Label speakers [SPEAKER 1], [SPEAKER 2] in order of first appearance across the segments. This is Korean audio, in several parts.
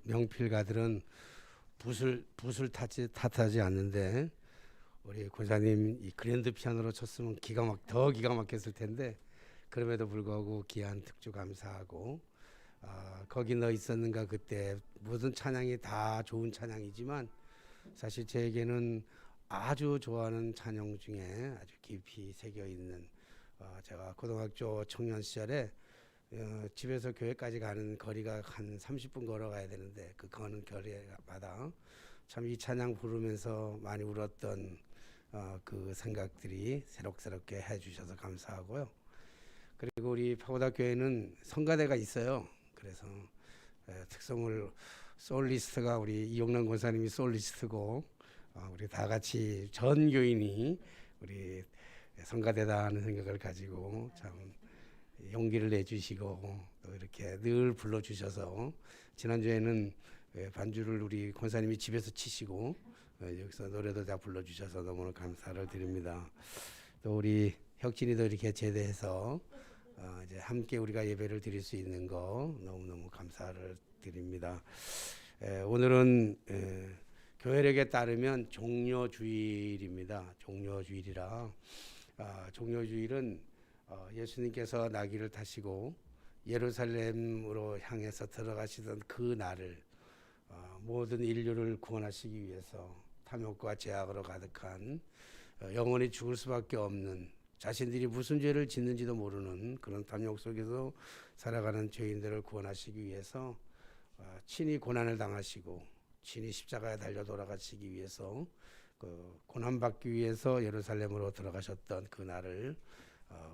[SPEAKER 1] 명필가들은 붓을 탓하지 않는데 우리 권사님 이 그랜드 피아노로 쳤으면 더 기가 막혔을 텐데 그럼에도 불구하고 귀한 특주 감사하고 거기 너 있었는가 그때 모든 찬양이 다 좋은 찬양이지만 사실 제게는 아주 좋아하는 찬양 중에 아주 깊이 새겨 있는 제가 고등학교 청년 시절에 집에서 교회까지 가는 거리가 한 30분 걸어가야 되는데 그 거는 거리마다 참 이 찬양 부르면서 많이 울었던 그 생각들이 새록새롭게 해주셔서 감사하고요. 그리고 우리 파고다교회는 성가대가 있어요. 그래서 특성을 솔리스트가 우리 이용남 권사님이 솔리스트고 우리 다 같이 전 교인이 우리 성가대다 하는 생각을 가지고 참 용기를 내주시고 또 이렇게 늘 불러주셔서 지난주에는 반주를 우리 권사님이 집에서 치시고 여기서 노래도 다 불러주셔서 너무나 감사를 드립니다. 또 우리 혁진이도 이렇게 제대해서 이제 함께 우리가 예배를 드릴 수 있는 거 너무너무 감사를 드립니다. 오늘은 교회력에 따르면 종려주일입니다. 종려주일이라 종려주일은 예수님께서 나귀를 타시고 예루살렘으로 향해서 들어가시던 그 날을 모든 인류를 구원하시기 위해서 탐욕과 죄악으로 가득한 영원히 죽을 수밖에 없는 자신들이 무슨 죄를 짓는지도 모르는 그런 탐욕 속에서 살아가는 죄인들을 구원하시기 위해서 친히 고난을 당하시고 친히 십자가에 달려 돌아가시기 위해서 그 고난받기 위해서 예루살렘으로 들어가셨던 그 날을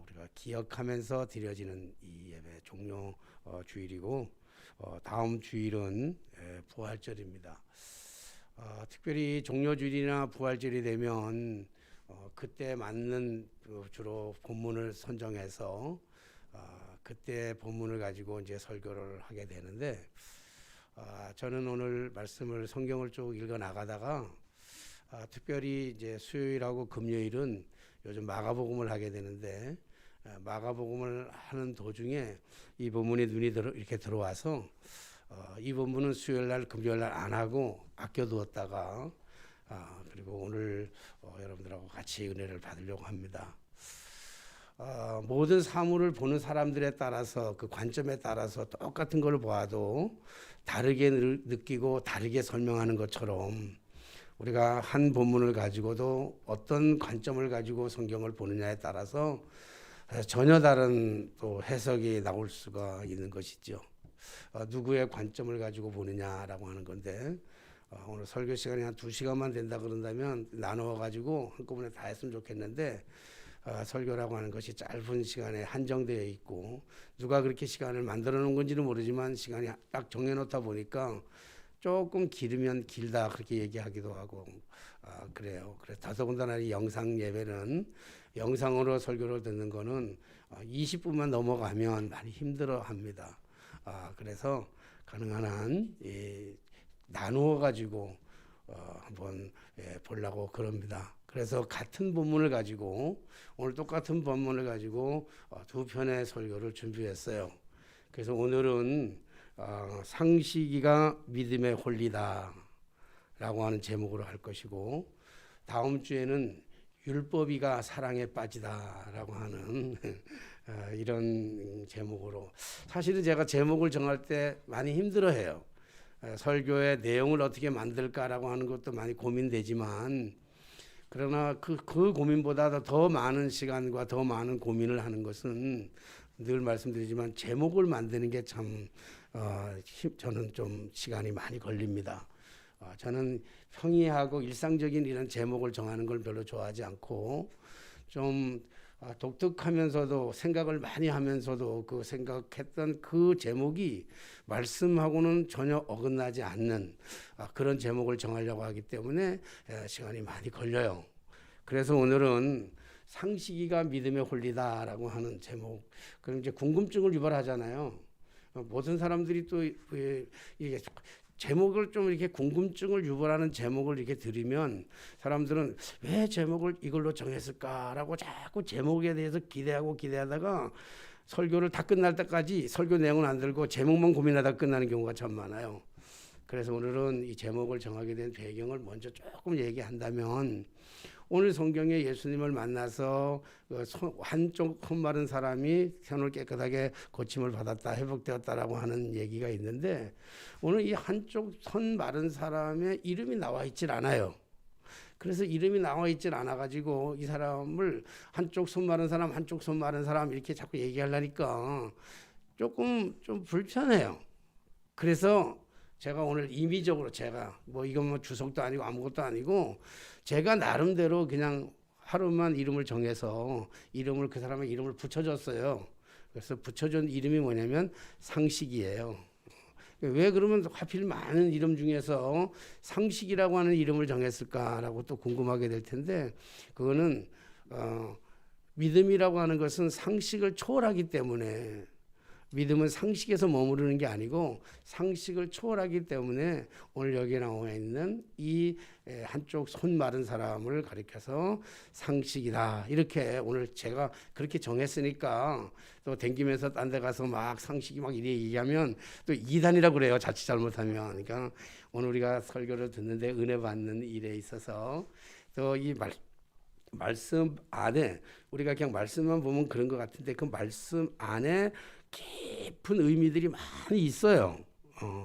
[SPEAKER 1] 우리가 기억하면서 드려지는 이 예배 종료 주일이고 다음 주일은 부활절입니다. 특별히 종료주일이나 부활절이 되면 그때 맞는 주로 본문을 선정해서 그때 본문을 가지고 이제 설교를 하게 되는데 저는 오늘 말씀을 성경을 쭉 읽어 나가다가 특별히 이제 수요일하고 금요일은 요즘 마가복음을 하게 되는데 마가복음을 하는 도중에 이 본문에 눈이 이렇게 들어와서 이 본문은 수요일날 금요일날 안 하고 아껴두었다가 그리고 오늘 여러분들하고 같이 은혜를 받으려고 합니다. 모든 사물을 보는 사람들에 따라서 그 관점에 따라서 똑같은 걸 보아도 다르게 느끼고 다르게 설명하는 것처럼 우리가 한 본문을 가지고도 어떤 관점을 가지고 성경을 보느냐에 따라서 전혀 다른 또 해석이 나올 수가 있는 것이죠. 누구의 관점을 가지고 보느냐라고 하는 건데 오늘 설교 시간이 한 2시간만 된다 그런다면 나누어 가지고 한꺼번에 다 했으면 좋겠는데 설교라고 하는 것이 짧은 시간에 한정되어 있고 누가 그렇게 시간을 만들어 놓은 건지는 모르지만 시간이 딱 정해놓다 보니까 조금 길으면 길다 그렇게 얘기하기도 하고 그래요. 그래서 더더군다나 이 영상 예배는 영상으로 설교를 듣는 거는 20분만 넘어가면 많이 힘들어합니다. 그래서 가능한 한 나누어 가지고 한번 보려고 그럽니다. 그래서 같은 본문을 가지고 오늘 똑같은 본문을 가지고 두 편의 설교를 준비했어요. 그래서 오늘은 상식이가 믿음의 홀리다 라고 하는 제목으로 할 것이고 다음 주에는 율법이가 사랑에 빠지다 라고 하는 이런 제목으로 사실은 제가 제목을 정할 때 많이 힘들어해요. 설교의 내용을 어떻게 만들까라고 하는 것도 많이 고민되지만 그러나 그 고민보다 더 많은 시간과 더 많은 고민을 하는 것은 늘 말씀드리지만 제목을 만드는 게 참 저는 좀 시간이 많이 걸립니다. 저는 평이하고 일상적인 이런 제목을 정하는 걸 별로 좋아하지 않고 좀 독특하면서도 생각을 많이 하면서도 그 생각했던 그 제목이 말씀하고는 전혀 어긋나지 않는 그런 제목을 정하려고 하기 때문에 시간이 많이 걸려요. 그래서 오늘은 상식이가 믿음에 홀리다라고 하는 제목. 그럼 이제 궁금증을 유발하잖아요. 모든 사람들이 또 이게 제목을 좀 이렇게 궁금증을 유발하는 제목을 이렇게 들으면 사람들은 왜 제목을 이걸로 정했을까라고 자꾸 제목에 대해서 기대하다가 설교를 다 끝날 때까지 설교 내용은 안 들고 제목만 고민하다 끝나는 경우가 참 많아요. 그래서 오늘은 이 제목을 정하게 된 배경을 먼저 조금 얘기한다면, 오늘 성경에 예수님을 만나서 한쪽 손 마른 사람이 손을 깨끗하게 고침을 받았다, 회복되었다라고 하는 얘기가 있는데, 오늘 이 한쪽 손 마른 사람의 이름이 나와 있질 않아요. 그래서 이름이 나와 있질 않아 가지고 이 사람을 한쪽 손 마른 사람, 한쪽 손 마른 사람 이렇게 자꾸 얘기하려니까 조금 좀 불편해요. 그래서 제가 오늘 임의적으로, 제가 이건 뭐 주석도 아니고 아무것도 아니고 제가 나름대로 그냥 하루만 이름을 정해서 이름을, 그 사람의 이름을 붙여줬어요. 그래서 붙여준 이름이 뭐냐면 상식이에요. 왜 그러면 하필 많은 이름 중에서 상식이라고 하는 이름을 정했을까라고 또 궁금하게 될 텐데, 그거는 믿음이라고 하는 것은 상식을 초월하기 때문에, 믿음은 상식에서 머무르는 게 아니고 상식을 초월하기 때문에 오늘 여기에 나와 있는 이 한쪽 손 마른 사람을 가리켜서 상식이다, 이렇게 오늘 제가 그렇게 정했으니까, 또 댕기면서 딴 데 가서 막 상식이 막 이래 얘기하면 또 이단이라고 그래요, 자칫 잘못하면. 그러니까 오늘 우리가 설교를 듣는데 은혜 받는 일에 있어서 또 이 말씀 안에, 우리가 그냥 말씀만 보면 그런 것 같은데 그 말씀 안에 깊은 의미들이 많이 있어요.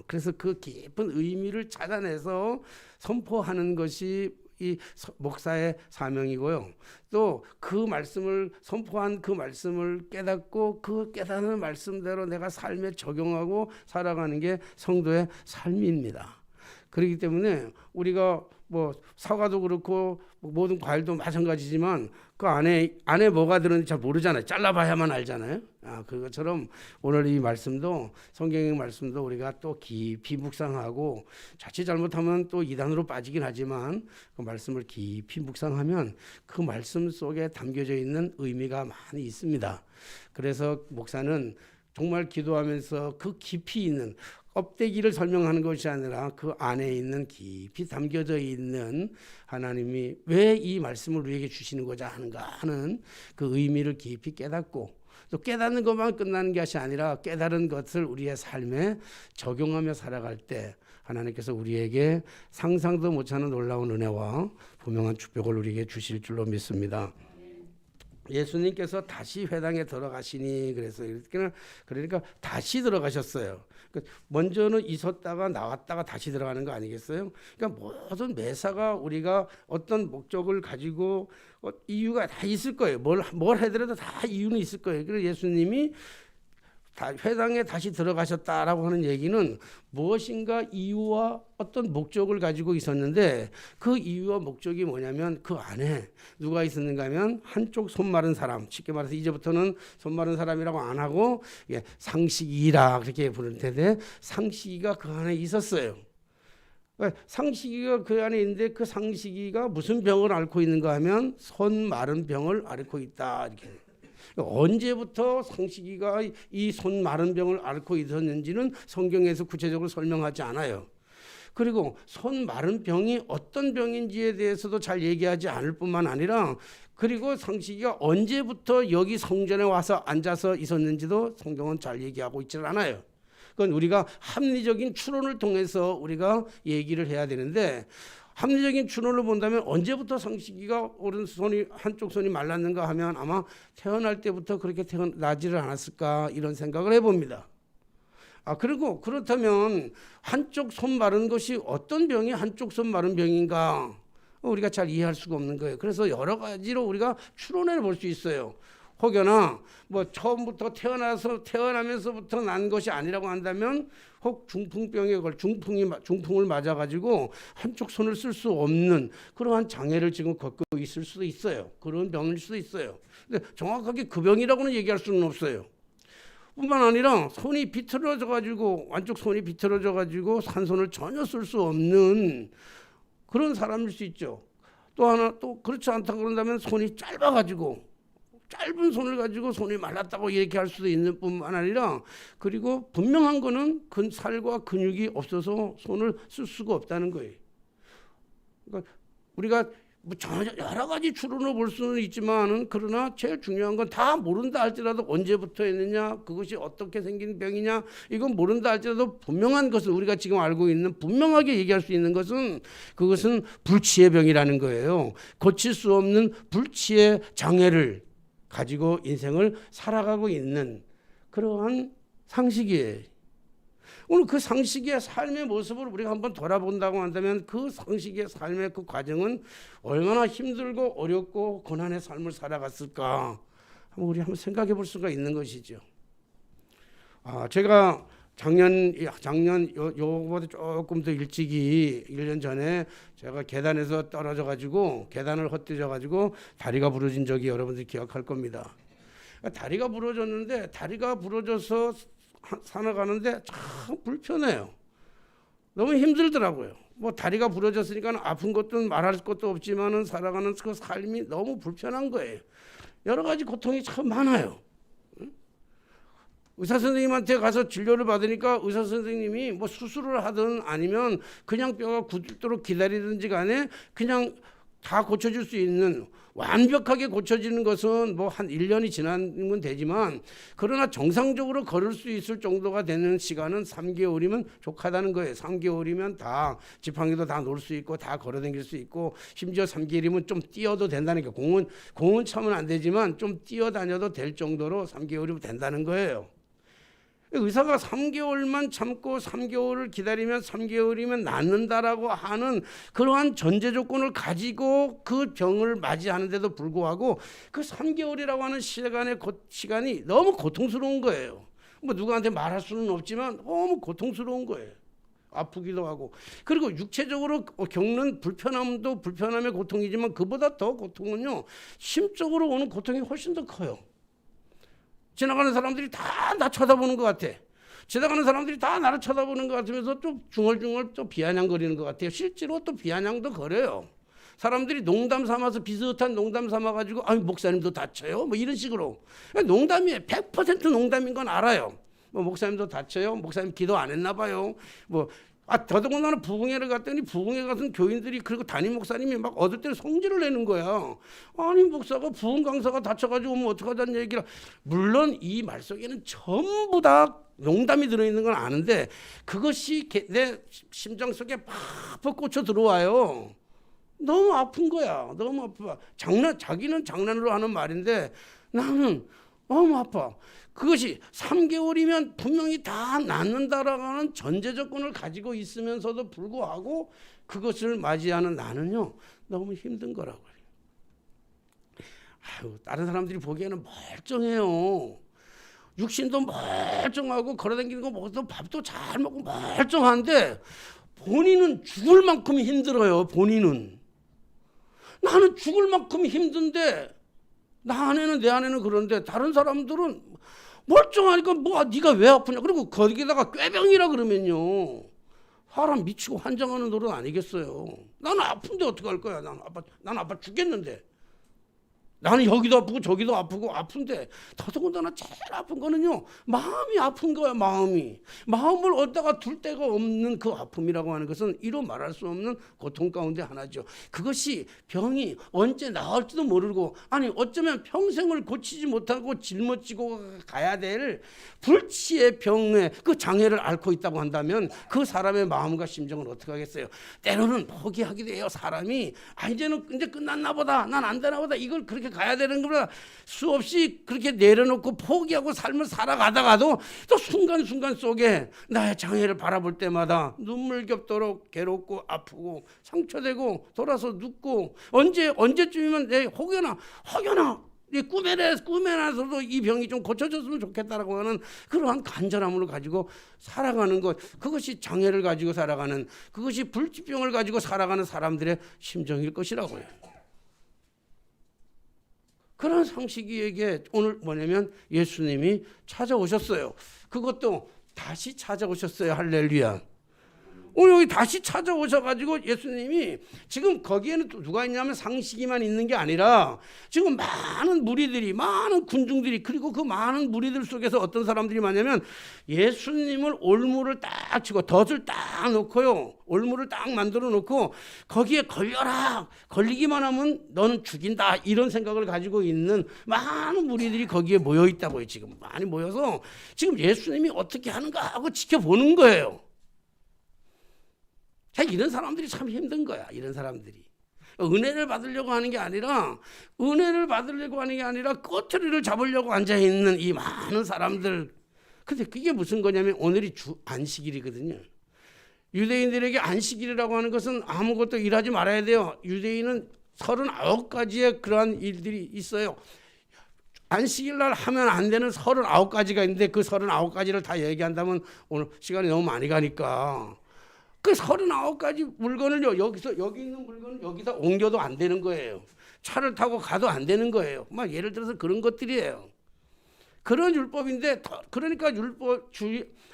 [SPEAKER 1] 그래서 그 깊은 의미를 찾아내서 선포하는 것이 이 목사의 사명이고요. 또 그 말씀을 선포한 그 말씀을 깨닫고 그 깨닫는 말씀대로 내가 삶에 적용하고 살아가는 게 성도의 삶입니다. 그렇기 때문에 우리가 사과도 그렇고 모든 과일도 마찬가지지만 그 안에 뭐가 들었는지 잘 모르잖아요. 잘라봐야만 알잖아요. 그것처럼 오늘 이 말씀도, 성경의 말씀도 우리가 또 깊이 묵상하고, 자칫 잘못하면 또 이단으로 빠지긴 하지만 그 말씀을 깊이 묵상하면 그 말씀 속에 담겨져 있는 의미가 많이 있습니다. 그래서 목사는 정말 기도하면서 그 깊이 있는, 껍데기를 설명하는 것이 아니라 그 안에 있는 깊이 담겨져 있는 하나님이 왜 이 말씀을 우리에게 주시는고자 하는가 하는 그 의미를 깊이 깨닫고, 또 깨닫는 것만 끝나는 것이 아니라 깨달은 것을 우리의 삶에 적용하며 살아갈 때 하나님께서 우리에게 상상도 못하는 놀라운 은혜와 분명한 축복을 우리에게 주실 줄로 믿습니다. 예수님께서 다시 회당에 들어가시니, 그러니까 다시 들어가셨어요. 먼저는 있었다가 나왔다가 다시 들어가는 거 아니겠어요? 그러니까 모든 매사가 우리가 어떤 목적을 가지고 이유가 다 있을 거예요. 뭘 해더라도 다 이유는 있을 거예요. 그래서 예수님이 회당에 다시 들어가셨다라고 하는 얘기는 무엇인가 이유와 어떤 목적을 가지고 있었는데, 그 이유와 목적이 뭐냐면 그 안에 누가 있었는가 하면 한쪽 손 마른 사람, 쉽게 말해서 이제부터는 손 마른 사람이라고 안 하고 상식이라 그렇게 부를 텐데, 상식이가 그 안에 있었어요. 상식이가 그 안에 있는데 그 상식이가 무슨 병을 앓고 있는가 하면 손 마른 병을 앓고 있다, 이렇게. 언제부터 상식이가 이 손 마른 병을 앓고 있었는지는 성경에서 구체적으로 설명하지 않아요. 그리고 손 마른 병이 어떤 병인지에 대해서도 잘 얘기하지 않을 뿐만 아니라, 그리고 상식이가 언제부터 여기 성전에 와서 앉아서 있었는지도 성경은 잘 얘기하고 있지는 않아요. 그건 우리가 합리적인 추론을 통해서 우리가 얘기를 해야 되는데, 합리적인 추론을 본다면 언제부터 상식이가 오른손이, 한쪽 손이 말랐는가 하면 아마 태어날 때부터 그렇게 태어나지를 않았을까, 이런 생각을 해봅니다. 그리고 그렇다면 한쪽 손 마른 것이 어떤 병이 한쪽 손 마른 병인가 우리가 잘 이해할 수가 없는 거예요. 그래서 여러 가지로 우리가 추론해 볼 수 있어요. 혹여나 처음부터 태어나면서부터 난 것이 아니라고 한다면, 혹 중풍을 맞아가지고 한쪽 손을 쓸 수 없는 그러한 장애를 지금 겪고 있을 수도 있어요. 그런 병일 수도 있어요. 근데 정확하게 그 병이라고는 얘기할 수는 없어요. 뿐만 아니라 손이 비틀어져가지고, 완쪽 손이 비틀어져가지고 한 손을 전혀 쓸 수 없는 그런 사람일 수 있죠. 또 하나, 또 그렇지 않다 그런다면 손이 짧아가지고, 짧은 손을 가지고 손이 말랐다고 이렇게 할 수도 있는 뿐만 아니라, 그리고 분명한 거는 살과 근육이 없어서 손을 쓸 수가 없다는 거예요. 그러니까 우리가 뭐 여러 가지 추론을 볼 수는 있지만은 그러나 제일 중요한 건 다 모른다 할지라도 언제부터 했느냐, 그것이 어떻게 생긴 병이냐, 이건 모른다 할지라도 분명한 것은 우리가 지금 알고 있는 분명하게 얘기할 수 있는 것은 그것은 불치의 병이라는 거예요. 고칠 수 없는 불치의 장애를 가지고 인생을 살아가고 있는 그러한 상식이에요. 오늘 그 상식의 삶의 모습을 우리가 한번 돌아본다고 한다면 그 상식의 삶의 그 과정은 얼마나 힘들고 어렵고 고난의 삶을 살아갔을까 우리 한번 생각해 볼 수가 있는 것이죠. 제가 작년 요거보다 조금 더 일찍이 1년 전에 제가 계단에서 떨어져 가지고 계단을 헛디뎌 가지고 다리가 부러진 적이 여러분들이 기억할 겁니다. 다리가 부러졌는데 다리가 부러져서 살아가는데 참 불편해요. 너무 힘들더라고요. 뭐 다리가 부러졌으니까 아픈 것도 말할 것도 없지만은 살아가는 그 삶이 너무 불편한 거예요. 여러 가지 고통이 참 많아요. 의사 선생님한테 가서 진료를 받으니까 의사 선생님이 뭐 수술을 하든 아니면 그냥 뼈가 굳도록 기다리든지 간에 그냥 다 고쳐줄 수 있는, 완벽하게 고쳐지는 것은 뭐 한 1년이 지나면 되지만 그러나 정상적으로 걸을 수 있을 정도가 되는 시간은 3개월이면 족하다는 거예요. 3개월이면 다 지팡이도 다 놓을 수 있고 다 걸어다닐 수 있고 심지어 3개월이면 좀 뛰어도 된다는 게, 공은 차면 안 되지만 좀 뛰어다녀도 될 정도로 3개월이면 된다는 거예요. 의사가 3개월만 참고 3개월을 기다리면 3개월이면 낫는다라고 하는 그러한 전제 조건을 가지고 그 병을 맞이하는데도 불구하고 그 3개월이라고 하는 시간이 너무 고통스러운 거예요. 뭐 누구한테 말할 수는 없지만 너무 고통스러운 거예요. 아프기도 하고, 그리고 육체적으로 겪는 불편함도 불편함의 고통이지만 그보다 더 고통은요, 심적으로 오는 고통이 훨씬 더 커요. 지나가는 사람들이 다 나 쳐다보는 것 같아. 지나가는 사람들이 다 나를 쳐다보는 것 같으면서 또 중얼중얼 또 비아냥거리는 것 같아요. 실제로 또 비아냥도 거려요. 사람들이 농담 삼아서 비슷한 농담 삼아가지고 목사님도 다쳐요. 뭐 이런 식으로. 농담이에요. 100% 농담인 건 알아요. 뭐 목사님도 다쳐요. 목사님 기도 안 했나 봐요. 뭐 더더군다나 부흥회를 갔더니 부흥회 같은 교인들이, 그리고 담임 목사님이 막 얻을 때 성질을 내는 거야. 아니 목사가 부흥 강사가 다쳐가지고 오면 어떡하자는 얘기를. 물론 이 말 속에는 전부 다 농담이 들어있는 건 아는데 그것이 내 심장 속에 팍팍 꽂혀 들어와요. 너무 아픈 거야. 너무 아파. 자기는 장난으로 하는 말인데 나는 너무 아파. 그것이 3개월이면 분명히 다 낫는다라고 하는 전제 조건을 가지고 있으면서도 불구하고 그것을 맞이하는 나는요, 너무 힘든 거라고요. 다른 사람들이 보기에는 멀쩡해요. 육신도 멀쩡하고 걸어다니는 거 먹어도 밥도 잘 먹고 멀쩡한데 본인은 죽을 만큼 힘들어요. 본인은. 나는 죽을 만큼 힘든데 내 아내는 그런데 다른 사람들은 멀쩡하니까 네가 왜 아프냐. 그리고 거기다가 꾀병이라 그러면요, 사람 미치고 환장하는 노릇 아니겠어요. 나는 아픈데 어떡할 거야. 난 아파 죽겠는데. 나는 여기도 아프고 저기도 아프고 아픈데 더더군다나 제일 아픈 거는요, 마음이 아픈 거야. 마음을 어디다가 둘 데가 없는 그 아픔이라고 하는 것은 이로 말할 수 없는 고통 가운데 하나죠. 그것이 병이 언제 나을지도 모르고, 아니 어쩌면 평생을 고치지 못하고 짊어지고 가야 될 불치의 병의 그 장애를 앓고 있다고 한다면 그 사람의 마음과 심정은 어떻게 하겠어요. 때로는 포기하기도 해요. 사람이 이제는 이제 끝났나 보다, 난 안 되나 보다, 이걸 그렇게 가야 되는 것보다 수없이 그렇게 내려놓고 포기하고 삶을 살아가다가도 또 순간순간 속에 나의 장애를 바라볼 때마다 눈물겹도록 괴롭고 아프고 상처되고 돌아서 눕고, 언제쯤이면 내 혹여나 꿈에나서도 이 병이 좀 고쳐졌으면 좋겠다라고 하는 그러한 간절함을 가지고 살아가는 것, 그것이 장애를 가지고 살아가는, 그것이 불치병을 가지고 살아가는 사람들의 심정일 것이라고요. 그런 상식이에게 오늘 뭐냐면 예수님이 찾아오셨어요. 그것도 다시 찾아오셨어요. 할렐루야. 오늘 여기 다시 찾아오셔가지고 예수님이 지금 거기에는 또 누가 있냐면 상식이만 있는 게 아니라 지금 많은 무리들이, 많은 군중들이, 그리고 그 많은 무리들 속에서 어떤 사람들이 많냐면 예수님을 올무를 딱 치고 덫을 딱 놓고요, 올무를 딱 만들어 놓고 거기에 걸려라, 걸리기만 하면 너는 죽인다, 이런 생각을 가지고 있는 많은 무리들이 거기에 모여 있다고요. 지금 많이 모여서 지금 예수님이 어떻게 하는가 하고 지켜보는 거예요. 자, 이런 사람들이 참 힘든 거야. 이런 사람들이 은혜를 받으려고 하는 게 아니라, 꼬투리를 잡으려고 앉아 있는 이 많은 사람들. 근데 그게 무슨 거냐면 오늘이 주 안식일이거든요. 유대인들에게 안식일이라고 하는 것은 아무것도 일하지 말아야 돼요. 유대인은 39가지의 그러한 일들이 있어요. 안식일 날 하면 안 되는 39가지가 있는데 그 39가지를 다 얘기한다면 오늘 시간이 너무 많이 가니까 그 39가지 물건을 여기 있는 물건을 여기다 옮겨도 안 되는 거예요. 차를 타고 가도 안 되는 거예요. 막 예를 들어서 그런 것들이에요. 그런 율법인데, 그러니까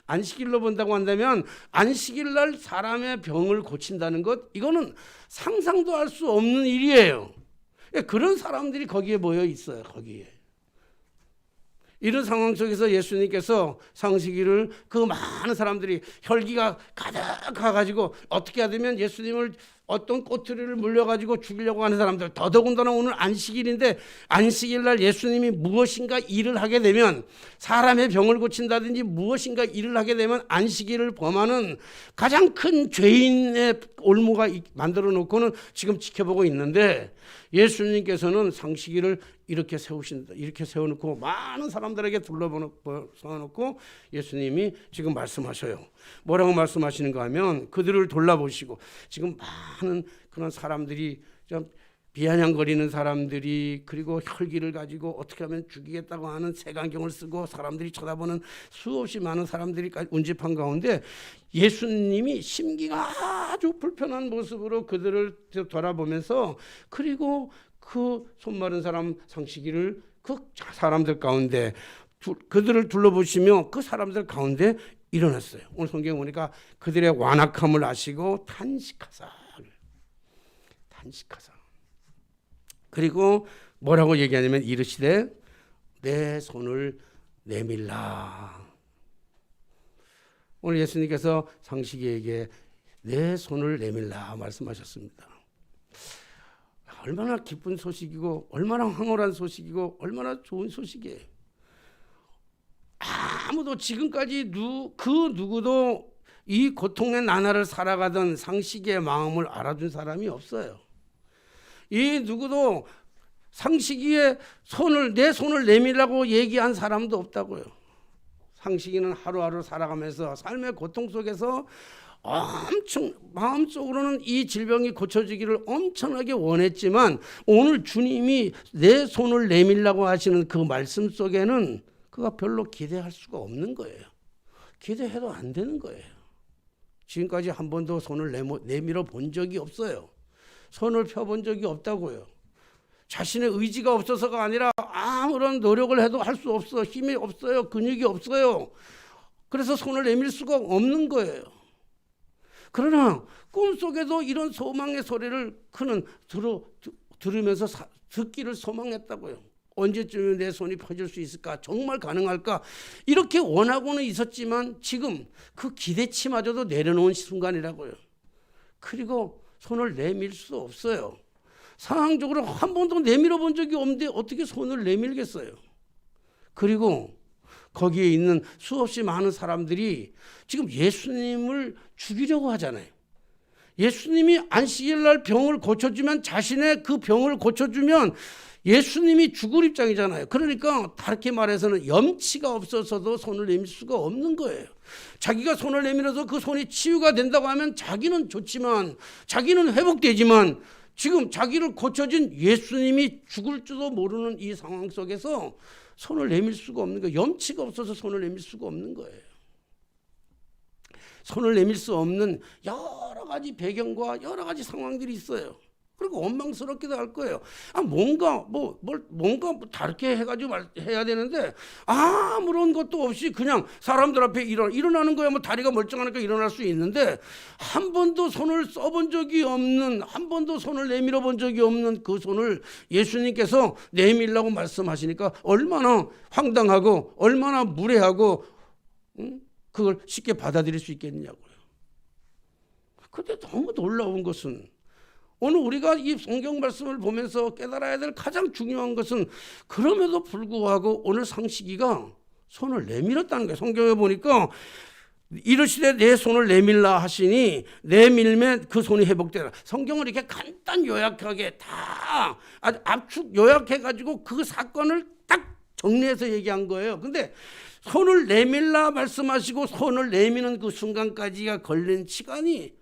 [SPEAKER 1] 안식일로 본다고 한다면 안식일 날 사람의 병을 고친다는 것, 이거는 상상도 할 수 없는 일이에요. 그런 사람들이 거기에 모여 있어요. 거기에. 이런 상황 속에서 예수님께서 상식일을 그 많은 사람들이 혈기가 가득해가지고 어떻게 하면 예수님을 어떤 꼬투리를 물려가지고 죽이려고 하는 사람들, 더더군다나 오늘 안식일인데 안식일 날 예수님이 무엇인가 일을 하게 되면, 사람의 병을 고친다든지 무엇인가 일을 하게 되면 안식일을 범하는 가장 큰 죄인의 올무가 만들어 놓고는 지금 지켜보고 있는데, 예수님께서는 상식일을 이렇게 세우신다. 이렇게 세워놓고 많은 사람들에게 둘러놓고 예수님이 지금 말씀하셔요. 뭐라고 말씀하시는가 하면, 그들을 돌아보시고 지금 많은 그런 사람들이, 좀 비아냥거리는 사람들이, 그리고 혈기를 가지고 어떻게 하면 죽이겠다고 하는 색안경을 쓰고 사람들이 쳐다보는 수없이 많은 사람들이 운집한 가운데 예수님이 심기가 아주 불편한 모습으로 그들을 돌아보면서, 그리고 그 손마른 사람 상식이를 그 사람들 가운데 그들을 둘러보시며 그 사람들 가운데 일어났어요. 오늘 성경 보니까 그들의 완악함을 아시고 탄식하사. 그리고 뭐라고 얘기하냐면 이르시되 내 손을 내밀라. 오늘 예수님께서 상식이에게 내 손을 내밀라 말씀하셨습니다. 얼마나 기쁜 소식이고 얼마나 황홀한 소식이고 얼마나 좋은 소식이에요. 아무도 지금까지 그 누구도 이 고통의 나날을 살아가던 상식이의 마음을 알아준 사람이 없어요. 이 누구도 상식이의 내 손을 내밀라고 얘기한 사람도 없다고요. 상식이는 하루하루 살아가면서 삶의 고통 속에서 엄청 마음속으로는 이 질병이 고쳐지기를 엄청나게 원했지만, 오늘 주님이 내 손을 내밀라고 하시는 그 말씀 속에는 그가 별로 기대할 수가 없는 거예요. 기대해도 안 되는 거예요. 지금까지 한 번도 손을 내밀어 본 적이 없어요. 손을 펴본 적이 없다고요. 자신의 의지가 없어서가 아니라 아무런 노력을 해도 할 수 없어. 힘이 없어요. 근육이 없어요. 그래서 손을 내밀 수가 없는 거예요. 그러나 꿈속에도 이런 소망의 소리를 그는 들으면서 듣기를 소망했다고요. 언제쯤 내 손이 펴질 수 있을까? 정말 가능할까? 이렇게 원하고는 있었지만 지금 그 기대치마저도 내려놓은 순간이라고요. 그리고 손을 내밀 수 없어요. 상황적으로 한 번도 내밀어 본 적이 없는데 어떻게 손을 내밀겠어요? 그리고 거기에 있는 수없이 많은 사람들이 지금 예수님을 죽이려고 하잖아요. 예수님이 안식일 날 병을 고쳐주면, 자신의 그 병을 고쳐주면 예수님이 죽을 입장이잖아요. 그러니까 다르게 말해서는 염치가 없어서도 손을 내밀 수가 없는 거예요. 자기가 손을 내밀어서 그 손이 치유가 된다고 하면 자기는 좋지만, 자기는 회복되지만, 지금 자기를 고쳐준 예수님이 죽을 줄도 모르는 이 상황 속에서 손을 내밀 수가 없는 거예요. 염치가 없어서 손을 내밀 수가 없는 거예요. 손을 내밀 수 없는 여러 가지 배경과 여러 가지 상황들이 있어요. 그리고 원망스럽기도 할 거예요. 뭔가 다르게 해가지고 해야 되는데 아무런 것도 없이 그냥 사람들 앞에 일어나는 거야. 다리가 멀쩡하니까 일어날 수 있는데 한 번도 손을 써본 적이 없는, 한 번도 손을 내밀어 본 적이 없는 그 손을 예수님께서 내밀라고 말씀하시니까 얼마나 황당하고 얼마나 무례하고 그걸 쉽게 받아들일 수 있겠냐고요. 근데 너무 놀라운 것은 오늘 우리가 이 성경 말씀을 보면서 깨달아야 될 가장 중요한 것은 그럼에도 불구하고 오늘 상식이가 손을 내밀었다는 거예요. 성경에 보니까 이르시되 내 손을 내밀라 하시니 내밀면 그 손이 회복되라. 성경을 이렇게 간단 요약하게 다 아주 압축 요약해가지고 그 사건을 딱 정리해서 얘기한 거예요. 근데 손을 내밀라 말씀하시고 손을 내미는 그 순간까지가 걸린 시간이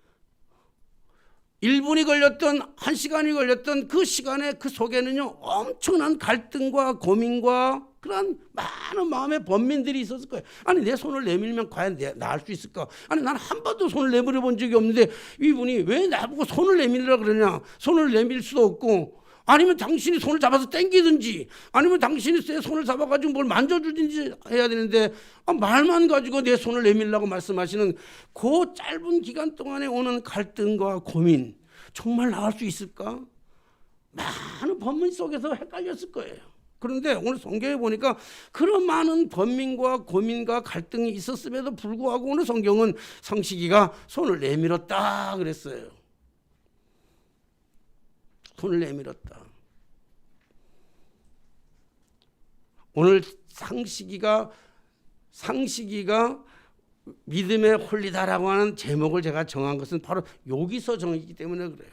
[SPEAKER 1] 1분이 걸렸던 1시간이 걸렸던 그 시간에 그 속에는요 엄청난 갈등과 고민과 그런 많은 마음의 번민들이 있었을 거예요. 아니 내 손을 내밀면 과연 나을 수 있을까? 아니 난 한 번도 손을 내밀어 본 적이 없는데 이분이 왜 나보고 손을 내밀으라 그러냐? 손을 내밀 수도 없고, 아니면 당신이 손을 잡아서 당기든지, 아니면 당신이 내 손을 잡아가지고 뭘 만져주든지 해야 되는데 말만 가지고 내 손을 내밀라고 말씀하시는 그 짧은 기간 동안에 오는 갈등과 고민, 정말 나을 수 있을까? 많은 번민 속에서 헷갈렸을 거예요. 그런데 오늘 성경에 보니까 그런 많은 번민과 고민과 갈등이 있었음에도 불구하고 오늘 성경은 상식이가 손을 내밀었다 그랬어요. 손을 내밀었다. 오늘 상식이가 믿음에 홀리다라고 하는 제목을 제가 정한 것은 바로 여기서 정했기 때문에 그래요.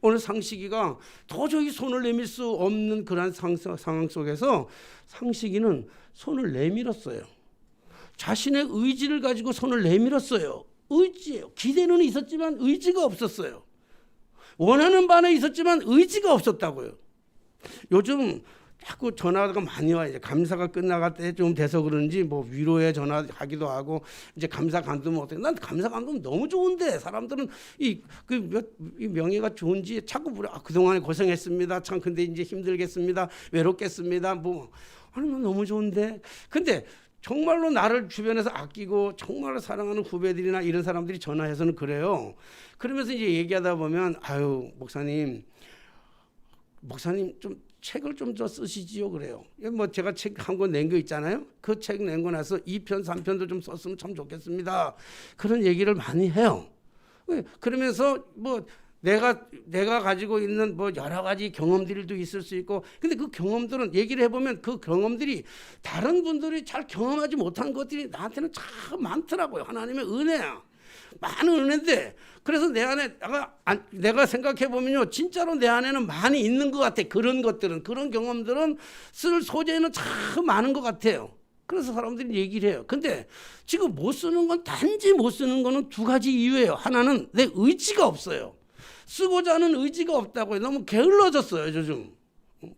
[SPEAKER 1] 오늘 상식이가 도저히 손을 내밀 수 없는 그런 상황 속에서 상식이는 손을 내밀었어요. 자신의 의지를 가지고 손을 내밀었어요. 의지예요. 기대는 있었지만 의지가 없었어요. 원하는 바는 있었지만 의지가 없었다고요. 요즘 자꾸 전화가 많이 와요. 이제 감사가 끝나갈 때 좀 돼서 그런지 위로에 전화하기도 하고, 이제 감사 감동은 어떻게? 난 감사 감동 너무 좋은데 사람들은 이 명예가 좋은지 자꾸 물어. 그동안에 고생했습니다. 참 근데 이제 힘들겠습니다. 외롭겠습니다. 아니 너무 좋은데. 근데 정말로 나를 주변에서 아끼고 정말로 사랑하는 후배들이나 이런 사람들이 전화해서는 그래요. 그러면서 이제 얘기하다 보면 목사님 좀 책을 좀 더 쓰시지요 그래요. 제가 책 한 권 낸 거 있잖아요. 그 책 낸 거 나서 2편 3편도 좀 썼으면 참 좋겠습니다. 그런 얘기를 많이 해요. 그러면서 내가 가지고 있는 여러 가지 경험들도 있을 수 있고, 근데 그 경험들은 얘기를 해보면 그 경험들이 다른 분들이 잘 경험하지 못한 것들이 나한테는 참 많더라고요. 하나님의 은혜야. 많은 은혜인데, 그래서 내 안에 내가 생각해 보면요, 진짜로 내 안에는 많이 있는 것 같아. 그런 것들은, 그런 경험들은 쓸 소재는 참 많은 것 같아요. 그래서 사람들이 얘기를 해요. 근데 지금 못 쓰는 건, 단지 못 쓰는 거는 두 가지 이유예요. 하나는 내 의지가 없어요. 쓰고자 하는 의지가 없다고요. 너무 게을러졌어요 요즘.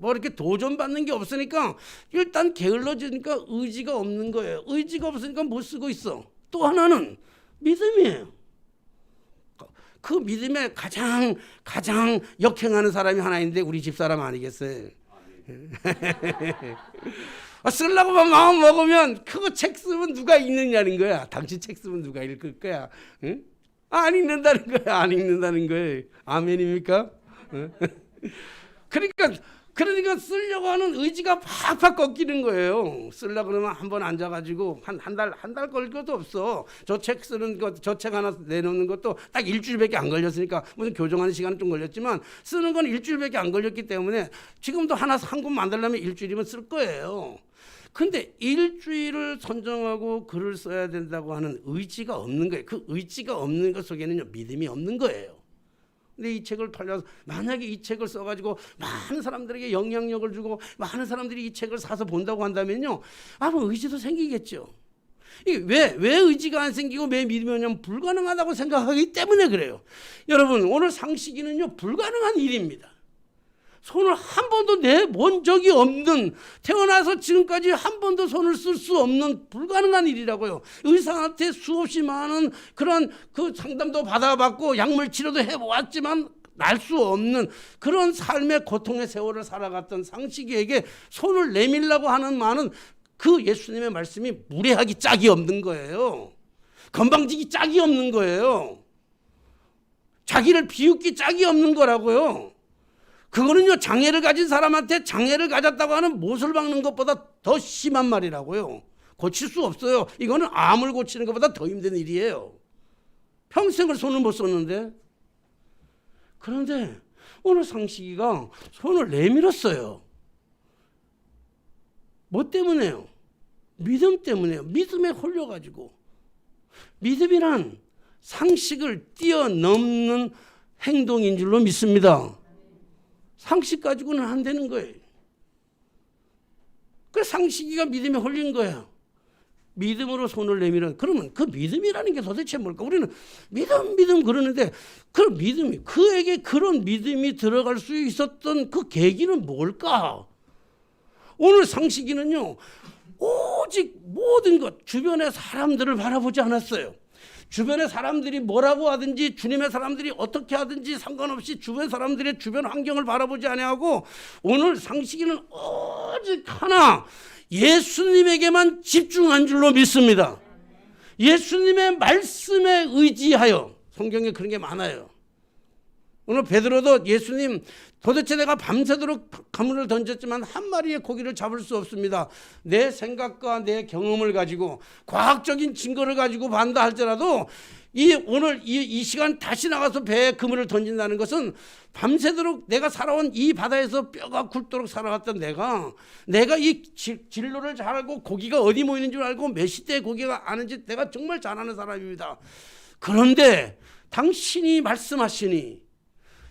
[SPEAKER 1] 이렇게 도전받는 게 없으니까 일단 게을러지니까 의지가 없는 거예요. 의지가 없으니까 못 쓰고 있어. 또 하나는 믿음이에요. 그 믿음에 가장 역행하는 사람이 하나 있는데 우리 집사람 아니겠어요? 쓰려고만 마음 먹으면 그거 책 쓰면 누가 읽느냐는 거야. 당신 책 쓰면 누가 읽을 거야? 응? 안 읽는다는 거야. 안 읽는다는 거예요. 아멘입니까? 그러니까 쓰려고 하는 의지가 팍팍 꺾이는 거예요. 쓰려고 그러면 한번 앉아가지고 한 달 걸릴 것도 없어. 저 책 쓰는 것, 저 책 하나 내놓는 것도 딱 일주일밖에 안 걸렸으니까, 무슨 교정하는 시간은 좀 걸렸지만 쓰는 건 일주일밖에 안 걸렸기 때문에 지금도 한 권 만들려면 일주일이면 쓸 거예요. 근데 일주일을 선정하고 글을 써야 된다고 하는 의지가 없는 거예요. 그 의지가 없는 것 속에는 믿음이 없는 거예요. 근데 이 책을 팔려서, 만약에 이 책을 써가지고 많은 사람들에게 영향력을 주고 많은 사람들이 이 책을 사서 본다고 한다면요, 의지도 생기겠죠. 이게 왜 의지가 안 생기고 왜 믿음이 오냐면 불가능하다고 생각하기 때문에 그래요. 여러분, 오늘 상식이는요 불가능한 일입니다. 손을 한 번도 내본 적이 없는, 태어나서 지금까지 한 번도 손을 쓸 수 없는 불가능한 일이라고요. 의사한테 수없이 많은 그런 그 상담도 받아봤고 약물 치료도 해보았지만 날 수 없는 그런 삶의 고통의 세월을 살아갔던 상식이에게 손을 내밀라고 하는 말은 그 예수님의 말씀이 무례하기 짝이 없는 거예요. 건방지기 짝이 없는 거예요. 자기를 비웃기 짝이 없는 거라고요. 그거는요, 장애를 가진 사람한테 장애를 가졌다고 하는 못을 박는 것보다 더 심한 말이라고요. 고칠 수 없어요. 이거는 암을 고치는 것보다 더 힘든 일이에요. 평생을 손을 못 썼는데. 그런데 오늘 상식이가 손을 내밀었어요. 뭐 때문에요? 믿음 때문에요. 믿음에 홀려가지고. 믿음이란 상식을 뛰어넘는 행동인 줄로 믿습니다. 상식 가지고는 안 되는 거예요. 그 상식이가 믿음에 홀린 거예요. 믿음으로 손을 내밀어. 그러면 그 믿음이라는 게 도대체 뭘까? 우리는 믿음 그러는데 그 믿음이, 그에게 그런 믿음이 들어갈 수 있었던 그 계기는 뭘까? 오늘 상식이는요, 오직 모든 것, 주변의 사람들을 바라보지 않았어요. 주변의 사람들이 뭐라고 하든지, 주님의 사람들이 어떻게 하든지 상관없이 주변 사람들의 주변 환경을 바라보지 아니하고, 오늘 상식이는 오직 하나, 예수님에게만 집중한 줄로 믿습니다. 예수님의 말씀에 의지하여. 성경에 그런 게 많아요. 오늘 베드로도 예수님, 도대체 내가 밤새도록 가물을 던졌지만 한 마리의 고기를 잡을 수 없습니다. 내 생각과 내 경험을 가지고 과학적인 증거를 가지고 반다 할지라도 오늘 이 시간 다시 나가서 배에 그물을 던진다는 것은 밤새도록 내가 살아온 이 바다에서 뼈가 굵도록 살아왔던 내가 이 진로를 잘 알고 고기가 어디 모이는 줄 알고 몇 시대에 고기가 아는지 내가 정말 잘 아는 사람입니다. 그런데 당신이 말씀하시니,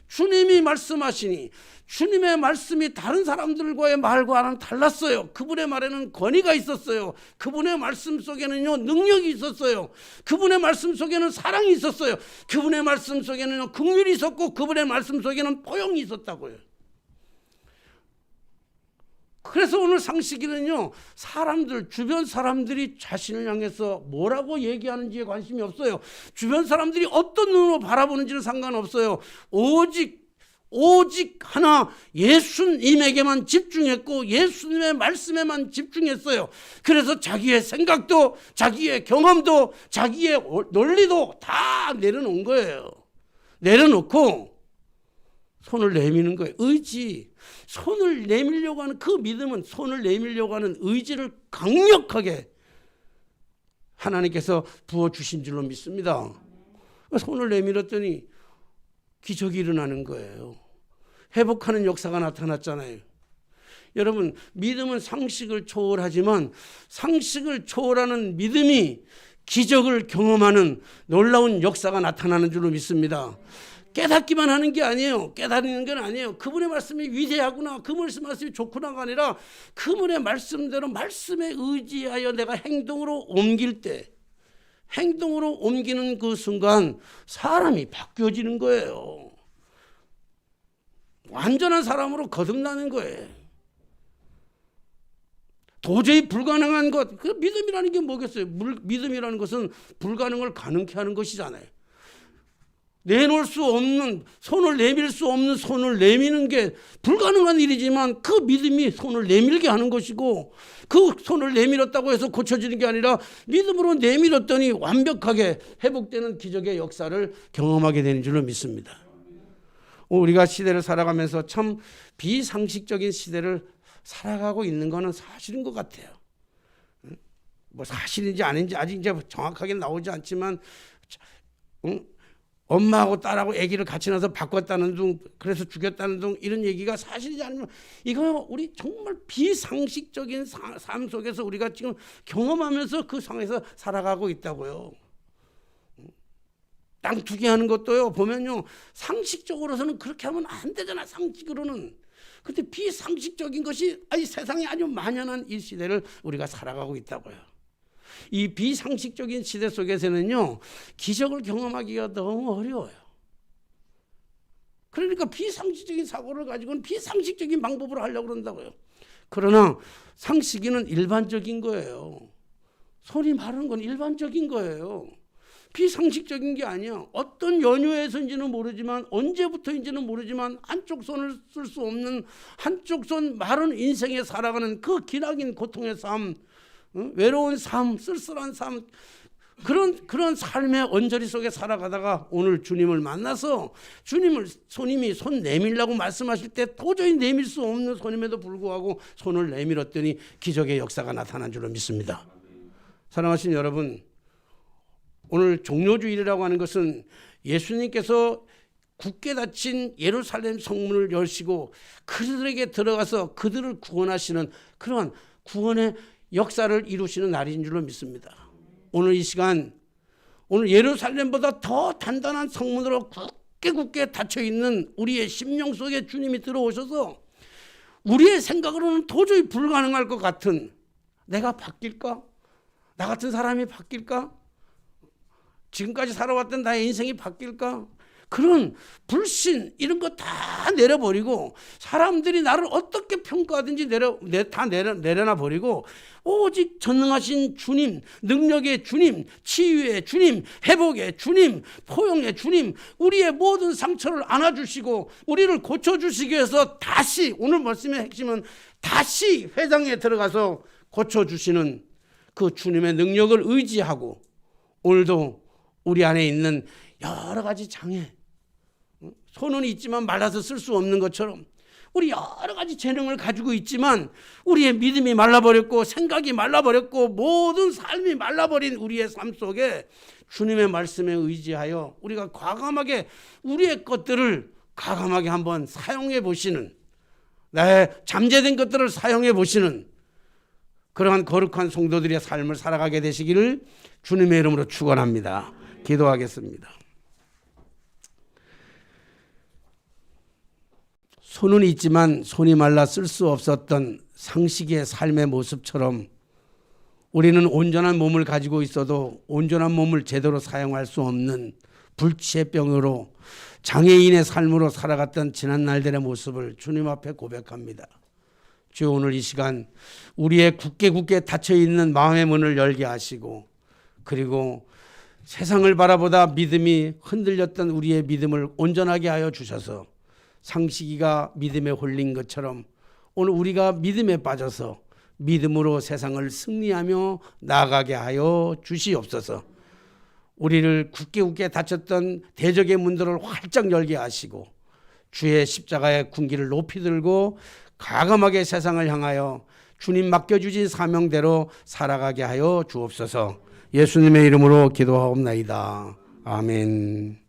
[SPEAKER 1] 주님이 말씀하시니, 주님의 말씀이 다른 사람들과의 말과는 달랐어요. 그분의 말에는 권위가 있었어요. 그분의 말씀 속에는요, 능력이 있었어요. 그분의 말씀 속에는 사랑이 있었어요. 그분의 말씀 속에는 긍휼이 있었고, 그분의 말씀 속에는 포용이 있었다고요. 그래서 오늘 상식이는요, 주변 사람들이 자신을 향해서 뭐라고 얘기하는지에 관심이 없어요. 주변 사람들이 어떤 눈으로 바라보는지는 상관없어요. 오직 하나, 예수님에게만 집중했고 예수님의 말씀에만 집중했어요. 그래서 자기의 생각도, 자기의 경험도, 자기의 논리도 다 내려놓은 거예요. 내려놓고 손을 내미는 거예요. 의지. 손을 내밀려고 하는 그 믿음은, 손을 내밀려고 하는 의지를 강력하게 하나님께서 부어주신 줄로 믿습니다. 손을 내밀었더니 기적이 일어나는 거예요. 회복하는 역사가 나타났잖아요. 여러분, 믿음은 상식을 초월하지만 상식을 초월하는 믿음이 기적을 경험하는 놀라운 역사가 나타나는 줄로 믿습니다. 깨닫기만 하는 게 아니에요. 깨닫는 건 아니에요. 그분의 말씀이 위대하구나, 그분의 말씀이 좋구나가 아니라 그분의 말씀대로 말씀에 의지하여 내가 행동으로 옮길 때, 행동으로 옮기는 그 순간 사람이 바뀌어지는 거예요. 완전한 사람으로 거듭나는 거예요. 도저히 불가능한 것, 그 믿음이라는 게 뭐겠어요? 믿음이라는 것은 불가능을 가능케 하는 것이잖아요. 내놓을 수 없는, 손을 내밀 수 없는 손을 내미는 게 불가능한 일이지만 그 믿음이 손을 내밀게 하는 것이고, 그 손을 내밀었다고 해서 고쳐지는 게 아니라 믿음으로 내밀었더니 완벽하게 회복되는 기적의 역사를 경험하게 되는 줄로 믿습니다. 우리가 시대를 살아가면서 참 비상식적인 시대를 살아가고 있는 것은 사실인 것 같아요. 뭐 사실인지 아닌지 아직 이제 정확하게 나오지 않지만, 엄마하고 딸하고 아기를 같이 낳아서 바꿨다는 둥, 그래서 죽였다는 둥, 이런 얘기가 사실이지 않으면 이거 우리 정말 비상식적인 삶 속에서 우리가 지금 경험하면서 그 상황에서 살아가고 있다고요. 땅 투기하는 것도요, 보면요, 상식적으로서는 그렇게 하면 안 되잖아, 상식으로는. 근데 비상식적인 것이 세상에 아주 만연한 이 시대를 우리가 살아가고 있다고요. 이 비상식적인 시대 속에서는요, 기적을 경험하기가 너무 어려워요. 그러니까 비상식적인 사고를 가지고는 비상식적인 방법으로 하려고 그런다고요. 그러나 상식이는 일반적인 거예요. 손이 마른 건 일반적인 거예요. 비상식적인 게 아니야. 어떤 연유에서인지는 모르지만, 언제부터인지는 모르지만 한쪽 손을 쓸 수 없는, 한쪽 손 마른 인생에 살아가는 그 기나긴 고통의 삶, 외로운 삶, 쓸쓸한 삶, 그런 삶의 언저리 속에 살아가다가 오늘 주님을 만나서 손님이 손 내밀라고 말씀하실 때 도저히 내밀 수 없는 손임에도 불구하고 손을 내밀었더니 기적의 역사가 나타난 줄로 믿습니다. 사랑하신 여러분, 오늘 종료주일이라고 하는 것은 예수님께서 굳게 닫힌 예루살렘 성문을 여시고 그들에게 들어가서 그들을 구원하시는 그런 구원의 역사를 이루시는 날인 줄로 믿습니다. 오늘 이 시간, 오늘 예루살렘보다 더 단단한 성문으로 굳게 닫혀있는 우리의 심령 속에 주님이 들어오셔서 우리의 생각으로는 도저히 불가능할 것 같은, 내가 바뀔까? 나 같은 사람이 바뀔까? 지금까지 살아왔던 나의 인생이 바뀔까? 그런 불신 이런 거 다 내려버리고 사람들이 나를 어떻게 평가하든지 다 내려놔 버리고 오직 전능하신 주님, 능력의 주님, 치유의 주님, 회복의 주님, 포용의 주님, 우리의 모든 상처를 안아주시고 우리를 고쳐주시기 위해서 다시, 오늘 말씀의 핵심은 다시 회장에 들어가서 고쳐주시는 그 주님의 능력을 의지하고 오늘도 우리 안에 있는 여러 가지 장애, 손은 있지만 말라서 쓸 수 없는 것처럼 우리 여러 가지 재능을 가지고 있지만 우리의 믿음이 말라버렸고 생각이 말라버렸고 모든 삶이 말라버린 우리의 삶 속에 주님의 말씀에 의지하여 우리가 과감하게 우리의 것들을 과감하게 한번 사용해 보시는, 나의 잠재된 것들을 사용해 보시는 그러한 거룩한 성도들의 삶을 살아가게 되시기를 주님의 이름으로 축원합니다. 기도하겠습니다. 손은 있지만 손이 말라 쓸 수 없었던 상식의 삶의 모습처럼 우리는 온전한 몸을 가지고 있어도 온전한 몸을 제대로 사용할 수 없는 불치의 병으로 장애인의 삶으로 살아갔던 지난 날들의 모습을 주님 앞에 고백합니다. 주여, 오늘 이 시간 우리의 굳게 닫혀있는 마음의 문을 열게 하시고 그리고 세상을 바라보다 믿음이 흔들렸던 우리의 믿음을 온전하게 하여 주셔서 상식이가 믿음에 홀린 것처럼 오늘 우리가 믿음에 빠져서 믿음으로 세상을 승리하며 나아가게 하여 주시옵소서. 우리를 굳게 닫혔던 대적의 문들을 활짝 열게 하시고 주의 십자가의 군기를 높이 들고 과감하게 세상을 향하여 주님 맡겨주신 사명대로 살아가게 하여 주옵소서. 예수님의 이름으로 기도하옵나이다. 아멘.